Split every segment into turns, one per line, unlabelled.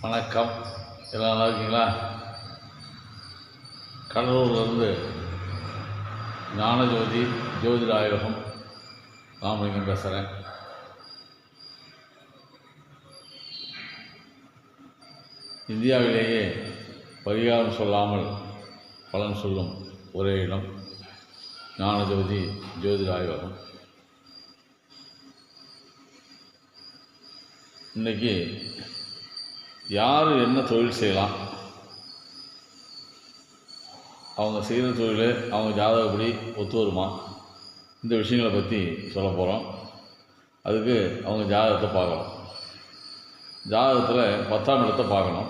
வணக்கம். எல்லாம் நல்லா இருக்கீங்களா? கடலூர்லேருந்து ஞானஜோதி ஜோதிட ஆய்வகம் ராமலிங்கம் பேசுகிறேன். இந்தியாவிலேயே பரிகாரம் சொல்லாமல் பலன் சொல்லும் ஒரே இடம் ஞானஜோதி ஜோதிட ஆய்வகம். இன்றைக்கி யார் என்ன தொழில் செய்யலாம், அவங்க செய்கிற தொழில் அவங்க ஜாதகப்படி ஒத்து வருமா, இந்த விஷயங்களை பற்றி சொல்ல போகிறோம். அதுக்கு அவங்க ஜாதகத்தை பார்க்கணும். ஜாதகத்தில் 10ஆம் இடத்தை பார்க்கணும்.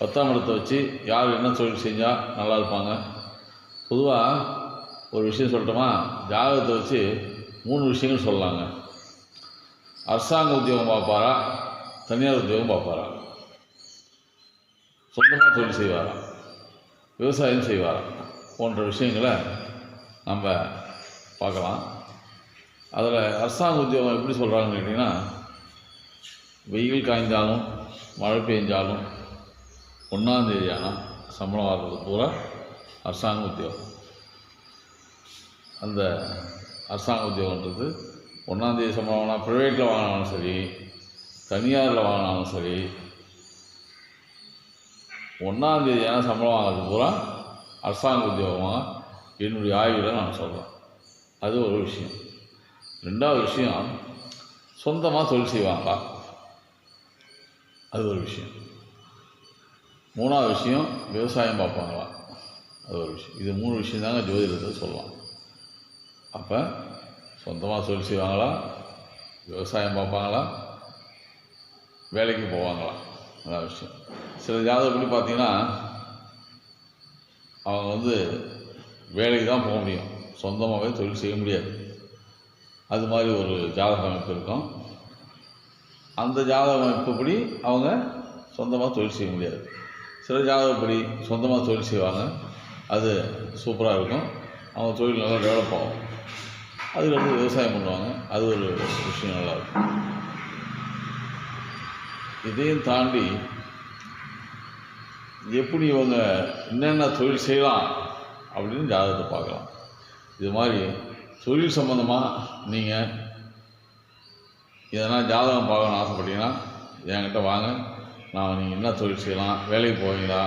10ஆம் இடத்தை வச்சு யார் என்ன தொழில் செஞ்சால் நல்லா இருப்பாங்க. பொதுவாக ஒரு விஷயம் சொல்லட்டோமா, ஜாதகத்தை வச்சு 3 விஷயங்கள் சொல்லலாங்க. அரசாங்க உத்தியோகம் பார்ப்பாரா, தனியார் உத்தியோகம் பார்ப்பாரா, சொந்தமாக தொழில் செய்வாரா, விவசாயம் செய்வாரா போன்ற விஷயங்களை நம்ம பார்க்கலாம். அதில் அரசாங்க உத்தியோகம் எப்படி சொல்கிறாங்கன்னு கேட்டிங்கன்னா, வெயில் காய்ந்தாலும் மழை பெஞ்சாலும் 1ஆம் தேதி ஆனால் சம்பளம் வாங்குறது பூரா அரசாங்க உத்தியோகம். அந்த அரசாங்க உத்தியோகன்றது 1ஆம் தேதி சம்பளம் வாங்கினா ப்ரைவேட்டில் வாங்கினாலும் சரி, தனியாரில் வாங்கினாலும் சரி, 1ஆம் தேதி ஆனால் சம்பளம் வாங்குறது பூரா அரசாங்க உத்தியோகமாக என்னுடைய ஆய்வில் நான் சொல்கிறேன். அது ஒரு விஷயம். 2வது விஷயம், சொந்தமாக தொழில் செய்வாங்களா, அது ஒரு விஷயம். 3வது விஷயம், விவசாயம் பார்ப்பாங்களா, அது ஒரு விஷயம். இது 3 விஷயம் தாங்க ஜோதிடத்தை சொல்லலாம். அப்போ சொந்தமாக தொழில் செய்வாங்களா, விவசாயம் பார்ப்பாங்களா, வேலைக்கு போவாங்களா, அதான் விஷயம். சில ஜாதகப்படி பார்த்திங்கன்னா அவங்க வேலைக்கு தான் போக முடியும், சொந்தமாகவே தொழில் செய்ய முடியாது. அது மாதிரி ஒரு ஜாதக அமைப்பு இருக்கும். அந்த ஜாதக அமைப்புப்படி அவங்க சொந்தமாக தொழில் செய்ய முடியாது. சில ஜாதகப்படி சொந்தமாக தொழில் செய்வாங்க, அது சூப்பராக இருக்கும், அவங்க தொழில் நல்லா டெவலப் ஆகும். அதில் விவசாயம் பண்ணுவாங்க, அது ஒரு விஷயம் நல்லாயிருக்கும். இதையும் தாண்டி எப்படி இவங்க என்னென்ன தொழில் செய்யலாம் அப்படின்னு ஜாதகத்தை பார்க்கலாம். இது மாதிரி தொழில் சம்மந்தமாக நீங்கள் எதனா ஜாதகம் பார்க்கணும்னு ஆசைப்பட்டீங்கன்னா என்கிட்ட வாங்க. நான் நீங்கள் என்ன தொழில் செய்யலாம், வேலைக்கு போவீங்களா,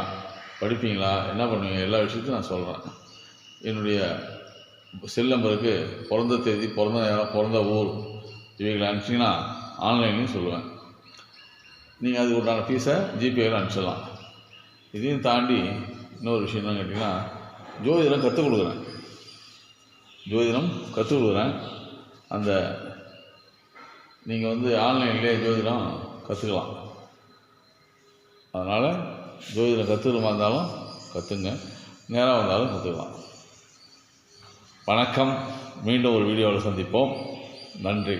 படிப்பீங்களா, என்ன பண்ணுவீங்க, எல்லா விஷயத்தையும் நான் சொல்கிறேன். என்னுடைய செல் நம்பருக்கு பிறந்த தேதி, பிறந்த நேரம், பிறந்த ஊர் இவைகளை அனுப்பிச்சிங்கன்னா ஆன்லைன்லையும் சொல்லுவேன். நீங்கள் அதுக்கு உண்டான ஃபீஸை ஜிபேயில் அனுப்பிச்சிடலாம். இதையும் தாண்டி இன்னொரு விஷயம் என்னன்னு கேட்டிங்கன்னா, ஜோதிடம் கற்றுக் கொடுக்குறேன். ஜோதிடம் கற்றுக் கொடுக்குறேன். அந்த நீங்கள் ஆன்லைன்லேயே ஜோதிடம் கற்றுக்கலாம். அதனால் ஜோதிடம் கற்றுக்கிறமா இருந்தாலும் கற்றுங்க, நேராக வந்தாலும் கற்றுக்கலாம். வணக்கம். மீண்டும் ஒரு வீடியோவில் சந்திப்போம். நன்றி.